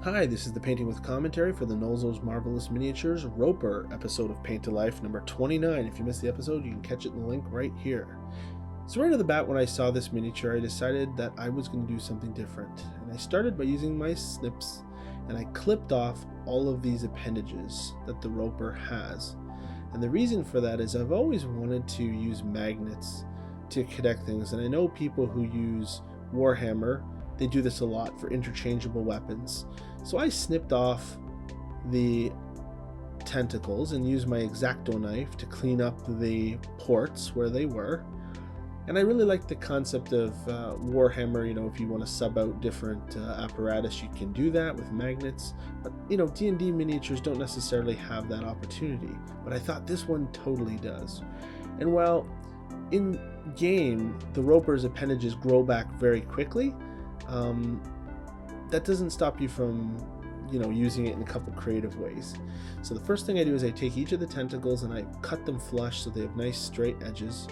Hi, this is the Painting with Commentary for the Nolzur's Marvelous Miniatures Roper episode of Paint to Life number 29. If you missed the episode, you can catch it in the link right here. So right off the bat, when I saw this miniature, I decided that I was going to do something different. And I started by using my snips, and I clipped off all of these appendages that the Roper has. And the reason for that is I've always wanted to use magnets to connect things, and I know people who use Warhammer, they do this a lot for interchangeable weapons. So I snipped off the tentacles and used my XACTO knife to clean up the ports where they were. And I really like the concept of Warhammer. If you want to sub out different apparatus, you can do that with magnets. But D&D miniatures don't necessarily have that opportunity. But I thought this one totally does. And while in game the Roper's appendages grow back very quickly, that doesn't stop you from using it in a couple creative ways. So the first thing I do is I take each of the tentacles and I cut them flush so they have nice straight edges,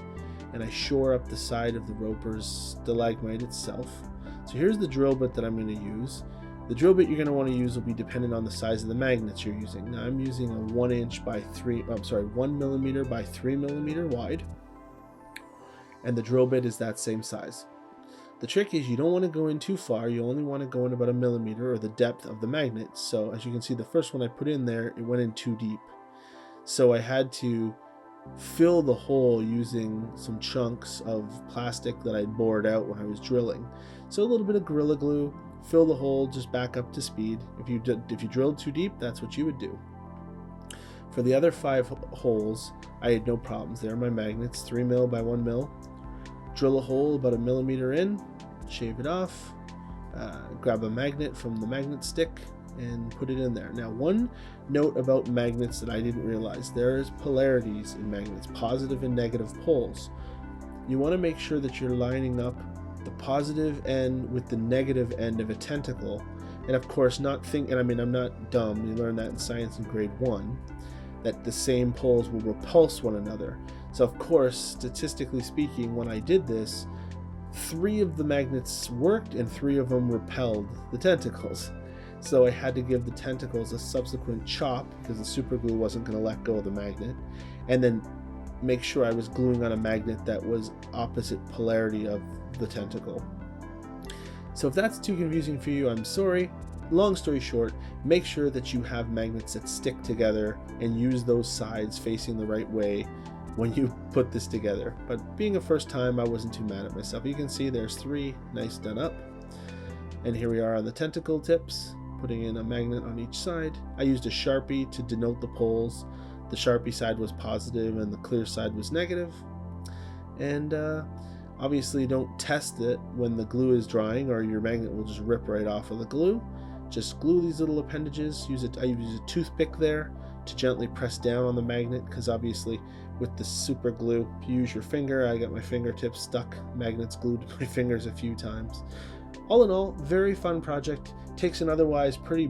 and I shore up the side of the Roper's stalagmite itself. So here's the drill bit that I'm going to use. The drill bit you're going to want to use will be dependent on the size of the magnets you're using. Now I'm using a 1 millimeter by 3 millimeter wide, and the drill bit is that same size. The trick is you don't want to go in too far. You only want to go in about 1 millimeter, or the depth of the magnet. So as you can see, the first one I put in there, it went in too deep. So I had to fill the hole using some chunks of plastic that I bored out when I was drilling. So a little bit of Gorilla Glue, fill the hole, just back up to speed. If you drilled too deep, that's what you would do. For the other 5 holes, I had no problems. There are my magnets, 3 mil by 1 mil. Drill a hole about 1 millimeter in, shave it off, grab a magnet from the magnet stick and put it in there. Now, one note about magnets that I didn't realize: there is polarities in magnets, positive and negative poles. You want to make sure that you're lining up the positive end with the negative end of a tentacle, and of course I'm not dumb, you learn that in science in grade 1, that the same poles will repulse one another. So of course, statistically speaking, when I did this, 3 of the magnets worked and 3 of them repelled the tentacles. So I had to give the tentacles a subsequent chop because the super glue wasn't going to let go of the magnet, and then make sure I was gluing on a magnet that was opposite polarity of the tentacle. So if that's too confusing for you, I'm sorry. Long story short, make sure that you have magnets that stick together and use those sides facing the right way when you put this together. But being a first time, I wasn't too mad at myself. You can see there's 3 nice done up, and here we are on the tentacle tips, putting in a magnet on each side. I used a Sharpie to denote the poles. The Sharpie side was positive and the clear side was negative. And obviously don't test it when the glue is drying, or your magnet will just rip right off of the glue. Just glue these little appendages. I use a toothpick there to gently press down on the magnet, because obviously with the super glue, if you use your finger, I got my fingertips stuck, magnets glued to my fingers a few times. All in all, very fun project. Takes an otherwise pretty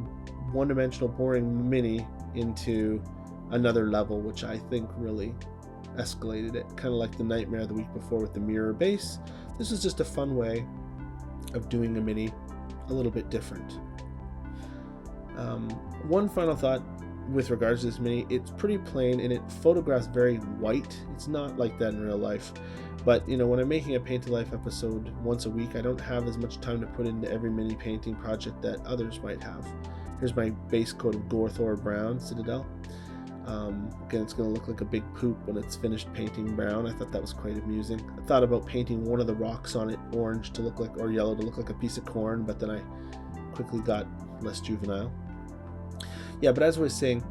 one-dimensional, boring mini into another level, which I think really escalated it. Kind of like the nightmare the week before with the mirror base. This is just a fun way of doing a mini a little bit different. One final thought with regards to this mini: it's pretty plain and it photographs very white. It's not like that in real life, but when I'm making a Paint to Life episode once a week, I don't have as much time to put into every mini painting project that others might have. Here's my base coat of GORTHOR brown CITADEL. Again, it's going to look like a big poop when it's finished painting brown. I thought that was quite amusing. I thought about painting one of the rocks on it orange to look like, or yellow to look like a piece of corn, but then I quickly got less juvenile. Yeah, but as I was saying,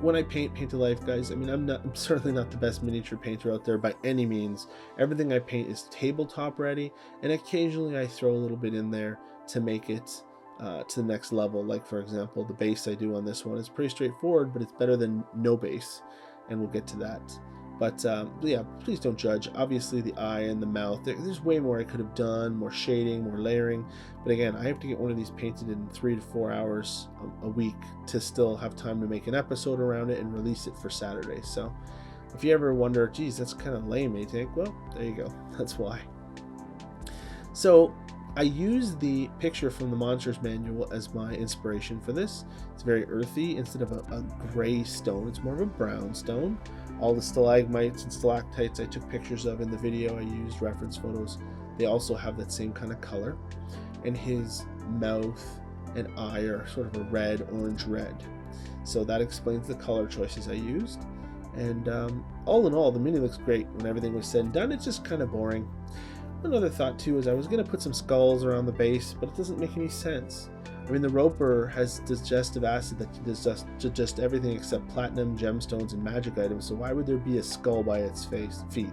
when I paint to Life, guys, I'm certainly not the best miniature painter out there by any means. Everything I paint is tabletop ready, and occasionally I throw a little bit in there to make it to the next level. Like, for example, the base I do on this one is pretty straightforward, but it's better than no base, and we'll get to that. But yeah, please don't judge. Obviously, the eye and the mouth, there's way more I could have done, more shading, more layering. But again, I have to get one of these painted in 3 to 4 hours a week to still have time to make an episode around it and release it for Saturday. So if you ever wonder, geez, that's kind of lame, eh, Tank? Well, there you go. That's why. So I used the picture from the Monsters Manual as my inspiration for this. It's very earthy. Instead of a gray stone, it's more of a brown stone. All the stalagmites and stalactites I took pictures of in the video, I used reference photos. They also have that same kind of color. And his mouth and eye are sort of a red, orange red. So that explains the color choices I used. And all in all, the mini looks great. When everything was said and done, it's just kind of boring. Another thought too is I was going to put some skulls around the base, but it doesn't make any sense. I mean, the roper has digestive acid that can digest everything except platinum, gemstones, and magic items, so why would there be a skull by its feet?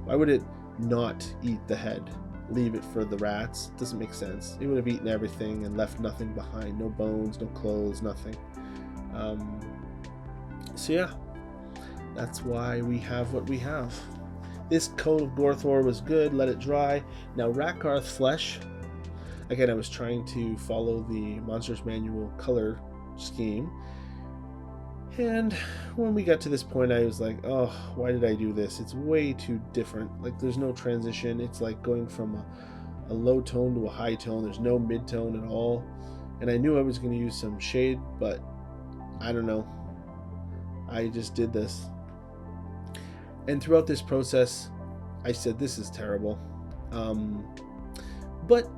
Why would it not eat the head? Leave it for the rats? Doesn't make sense. It would have eaten everything and left nothing behind. No bones, no clothes, nothing. So yeah, that's why we have what we have. This coat of GORTHOR was good, let it dry. Now RAKARTH flesh, again I was trying to follow the Monsters Manual color scheme, and when we got to this point I was like, oh, why did I do this? It's way too different. Like, there's no transition. It's like going from a low tone to a high tone. There's no mid-tone at all, and I knew I was going to use some shade, but I don't know, I just did this. And throughout this process, I said, this is terrible. But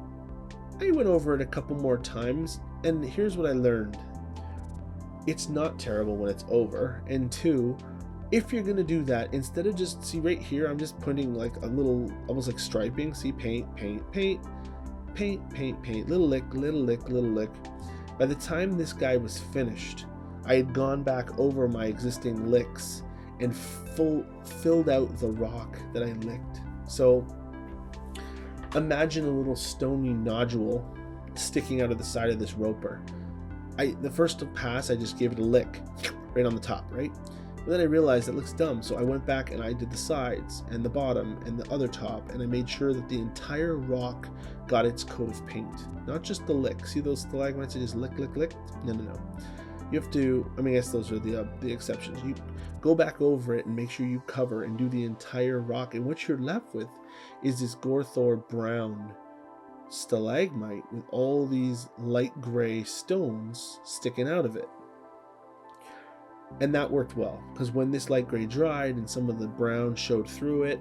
I went over it a couple more times, and here's what I learned. It's not terrible when it's over. And two, if you're going to do that, instead of just, see right here, I'm just putting like a little, almost like striping. See, paint, paint, paint, paint, paint, paint, little lick, little lick, little lick. By the time this guy was finished, I had gone back over my existing licks and filled out the rock that I licked. So imagine a little stony nodule sticking out of the side of this roper. The first pass, I just gave it a lick right on the top, right? But then I realized it looks dumb, so I went back and I did the sides and the bottom and the other top, and I made sure that the entire rock got its coat of paint, not just the lick. See those stalagmites I just lick, lick, lick? No, no, no. You have to, I mean, I guess those are the exceptions. You go back over it and make sure you cover and do the entire rock, and what you're left with is this GORTHOR brown stalagmite with all these light gray stones sticking out of it. And that worked well, because when this light gray dried and some of the brown showed through it,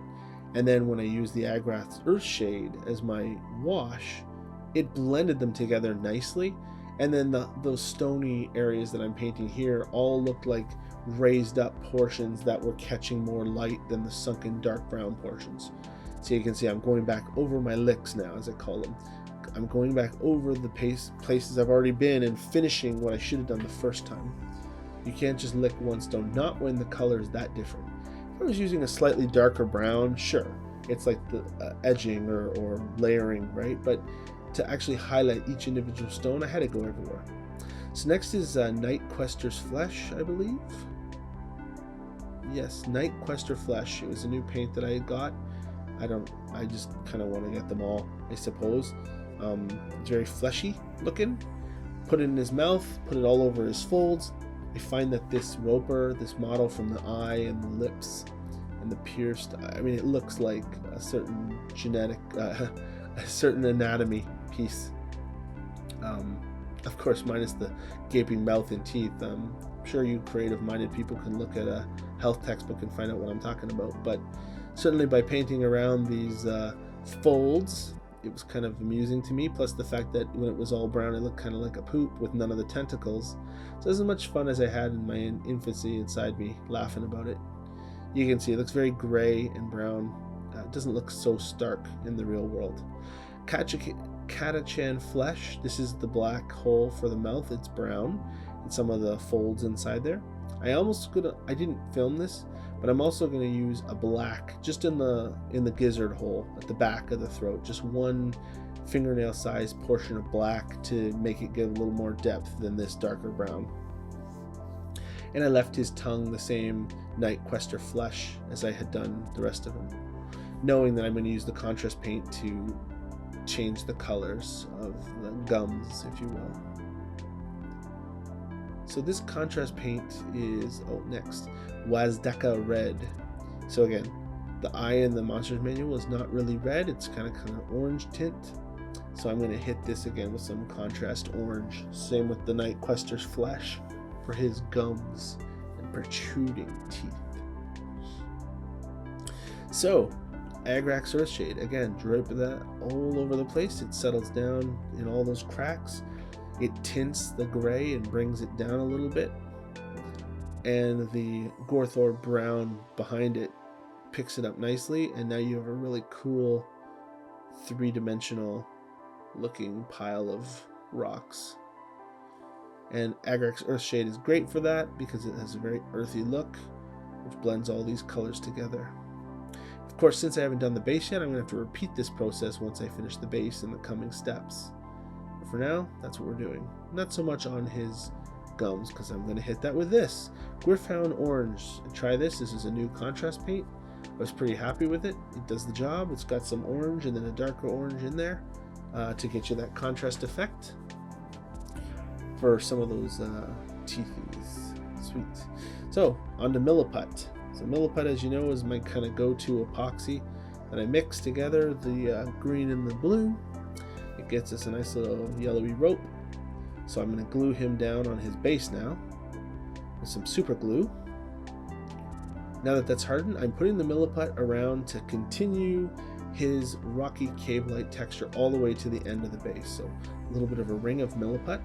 and then when I used the AGRAX Earthshade as my wash, it blended them together nicely. And then those stony areas that I'm painting here all looked like raised up portions that were catching more light than the sunken dark brown portions. So you can see I'm going back over my licks now, as I call them. I'm going back over the places I've already been and finishing what I should have done the first time. You can't just lick one stone, not when the color is that different. If I was using a slightly darker brown, sure, it's like the edging or layering, right? But to actually highlight each individual stone, I had to go everywhere. So next is Night Questor's Flesh, I believe. Yes, Night Questor Flesh. It was a new paint that I had got. I just kind of want to get them all, I suppose. It's very fleshy looking. Put it in his mouth, put it all over his folds. I find that this roper, this model from the eye and the lips and the pierced, I mean, it looks like a certain genetic, a certain anatomy piece. Of course, minus the gaping mouth and teeth. I'm sure you creative-minded people can look at a health textbook and find out what I'm talking about. But certainly by painting around these folds, it was kind of amusing to me. Plus the fact that when it was all brown, it looked kind of like a poop with none of the tentacles. So as much fun as I had in my infancy inside me, laughing about it. You can see it looks very gray and brown. It doesn't look so stark in the real world. CATACHAN Flesh. This is the black hole for the mouth. It's brown and some of the folds inside there. I didn't film this, but I'm also going to use a black just in the gizzard hole at the back of the throat. Just one fingernail sized portion of black to make it get a little more depth than this darker brown. And I left his tongue the same Night Questor Flesh as I had done the rest of him, knowing that I'm going to use the contrast paint to change the colors of the gums, if you will. So this contrast paint is, next, WAZDAKKA Red. So again, the eye in the Monsters Manual is not really red, it's kind of orange tint. So I'm going to hit this again with some contrast orange. Same with the Night Questor's flesh for his gums and protruding teeth. So, AGRAX Earthshade, again, drape that all over the place. It settles down in all those cracks. It tints the gray and brings it down a little bit. And the GORTHOR brown behind it picks it up nicely. And now you have a really cool three-dimensional looking pile of rocks. And AGRAX Earthshade is great for that because it has a very earthy look, which blends all these colors together. Of course, since I haven't done the base yet, I'm going to have to repeat this process once I finish the base in the coming steps. But for now, that's what we're doing. Not so much on his gums, because I'm going to hit that with this GRYPH-HOUND Orange. Try this. This is a new contrast paint. I was pretty happy with it. It does the job. It's got some orange and then a darker orange in there to get you that contrast effect for some of those teethies. Sweet. So, on to MILLIPUT. So MILLIPUT, as you know, is my kind of go-to epoxy that I mix together the green and the blue. It gets us a nice little yellowy rope. So I'm going to glue him down on his base now with some super glue. Now that that's hardened, I'm putting the MILLIPUT around to continue his rocky cave-like texture all the way to the end of the base. So a little bit of a ring of MILLIPUT,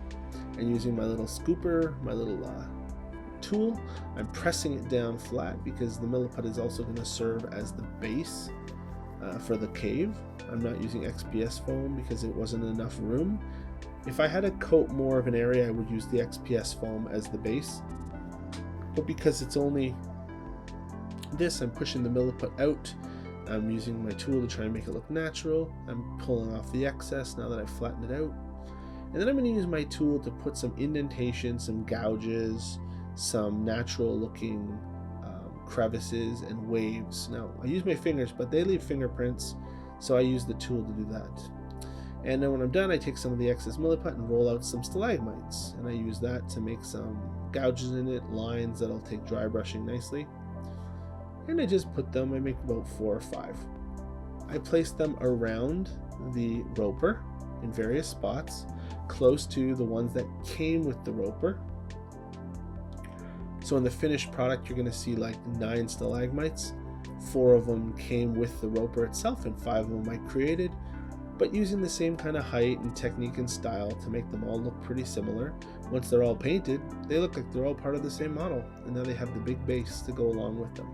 and using my little scooper, my little tool, I'm pressing it down flat because the MILLIPUT is also going to serve as the base for the cave. I'm not using XPS foam because it wasn't enough room. If I had to coat more of an area, I would use the XPS foam as the base, but because it's only this, I'm pushing the MILLIPUT out. I'm using my tool to try and make it look natural. I'm pulling off the excess now that I've flattened it out, and then I'm going to use my tool to put some indentation, some gouges, some natural looking crevices and waves. Now I use my fingers, but they leave fingerprints, so I use the tool to do that. And then when I'm done, I take some of the excess MILLIPUT and roll out some stalagmites, and I use that to make some gouges in it, lines that'll take dry brushing nicely. And I just put them, I make about 4 or 5. I place them around the roper in various spots, close to the ones that came with the roper. So in the finished product, you're going to see like 9 stalagmites. 4 of them came with the roper itself, and 5 of them I created, but using the same kind of height and technique and style to make them all look pretty similar. Once they're all painted, they look like they're all part of the same model, and now they have the big base to go along with them.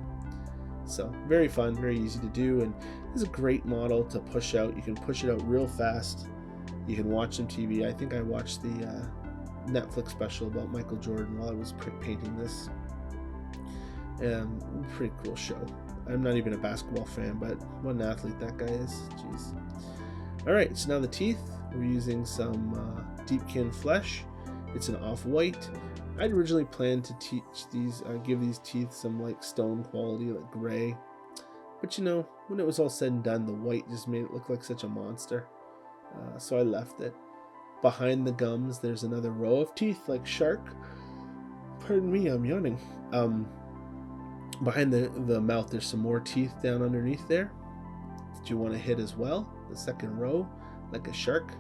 So very fun, very easy to do, and this is a great model to push out. You can push it out real fast. You can watch some TV. I think I watched the Netflix special about Michael Jordan while I was painting this. Pretty cool show. I'm not even a basketball fan, but what an athlete that guy is. Jeez. Alright, so now the teeth. We're using some DEEPKIN flesh. It's an off-white. I'd originally planned to give these teeth some like stone quality, like gray. But you know, when it was all said and done, the white just made it look like such a monster. So I left it. Behind the gums, there's another row of teeth, like shark. Pardon me, I'm yawning. Behind the mouth, there's some more teeth down underneath there that you want to hit as well. The second row, like a shark.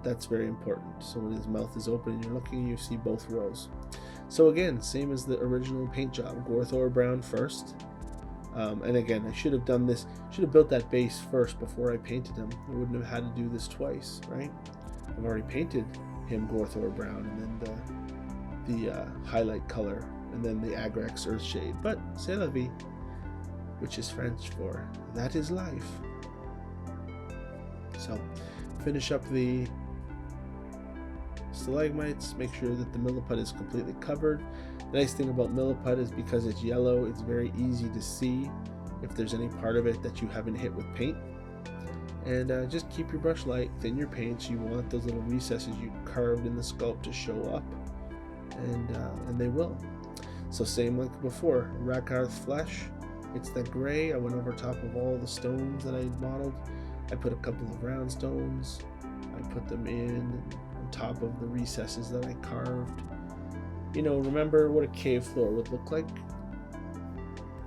That's very important. So when his mouth is open and you're looking, you see both rows. So again, same as the original paint job. GORTHOR brown first. And again, I should have done this, should have built that base first before I painted him. I wouldn't have had to do this twice, right? I've already painted him GORTHOR brown, and then the highlight color, and then the AGRAX Earthshade. But c'est la vie, which is French for that is life. So finish up the stalagmites, make sure that the MILLIPUT is completely covered. The nice thing about MILLIPUT is because it's yellow, it's very easy to see if there's any part of it that you haven't hit with paint. And just keep your brush light, thin your paints. You want those little recesses you carved in the sculpt to show up, and they will. So same like before, RAKARTH flesh. It's that gray. I went over top of all the stones that I modeled. I put a couple of round stones. I put them in on top of the recesses that I carved. You know, remember what a cave floor would look like?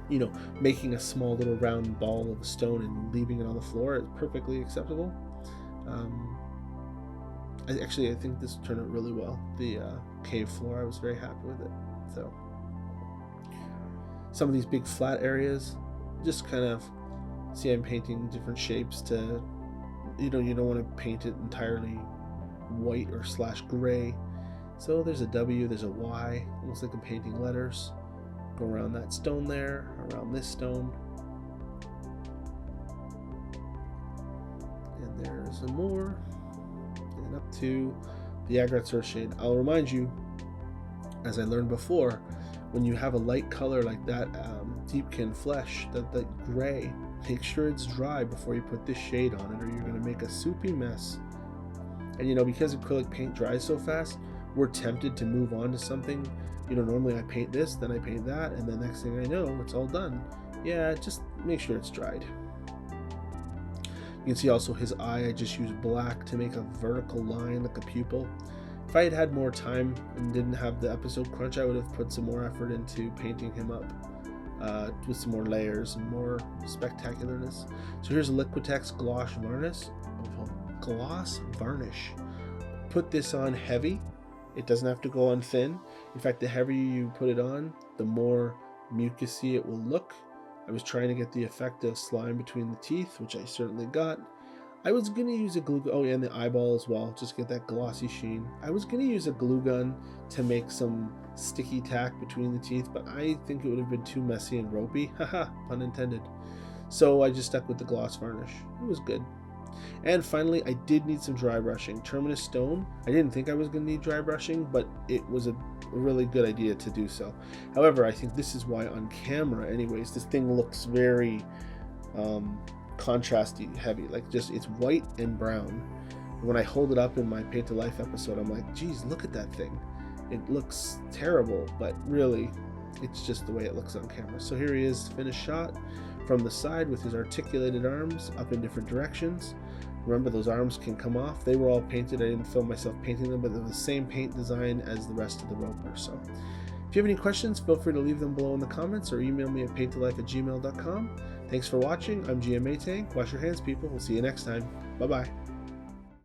You know, making a small little round ball of stone and leaving it on the floor is perfectly acceptable. I think this turned out really well. The cave floor, I was very happy with it. So some of these big flat areas, just kind of see I'm painting different shapes to, you don't want to paint it entirely white or / gray. So there's a W, there's a Y, almost like I'm painting letters. Go around that stone there, around this stone. And there's some more. And up to the AGRAX Earthshade. I'll remind you, as I learned before, when you have a light color like that Deepkin flesh, that gray, make sure it's dry before you put this shade on it, or you're going to make a soupy mess. And because acrylic paint dries so fast, we're tempted to move on to something. Normally I paint this, then I paint that, and the next thing I know, it's all done. Yeah, just make sure it's dried. You can see also his eye, I just used black to make a vertical line like a pupil. If I had had more time and didn't have the episode crunch, I would have put some more effort into painting him up with some more layers and more spectacularness. So here's a Liquitex gloss varnish. Put this on heavy. It doesn't have to go on thin. In fact, the heavier you put it on, the more mucusy it will look. I was trying to get the effect of slime between the teeth, which I certainly got. I was going to use a glue gun, oh yeah, and the eyeball as well, just get that glossy sheen. I was going to use a glue gun to make some sticky tack between the teeth, but I think it would have been too messy and ropey, haha, pun intended. So I just stuck with the gloss varnish. It was good. And finally, I did need some dry brushing. Terminus stone, I didn't think I was going to need dry brushing, but it was a really good idea to do so. However, I think this is why on camera, anyways, this thing looks very contrasty heavy. Like it's white and brown. When I hold it up in my Paint to Life episode, I'm like, geez, look at that thing. It looks terrible, but really, it's just the way it looks on camera. So here he is, finished shot from the side with his articulated arms up in different directions. Remember, those arms can come off. They were all painted. I didn't film myself painting them, but they're the same paint design as the rest of the roper. So if you have any questions, feel free to leave them below in the comments or email me at painttolife@gmail.com. Thanks for watching. I'm GMA Tank. Wash your hands, people. We'll see you next time. Bye-bye.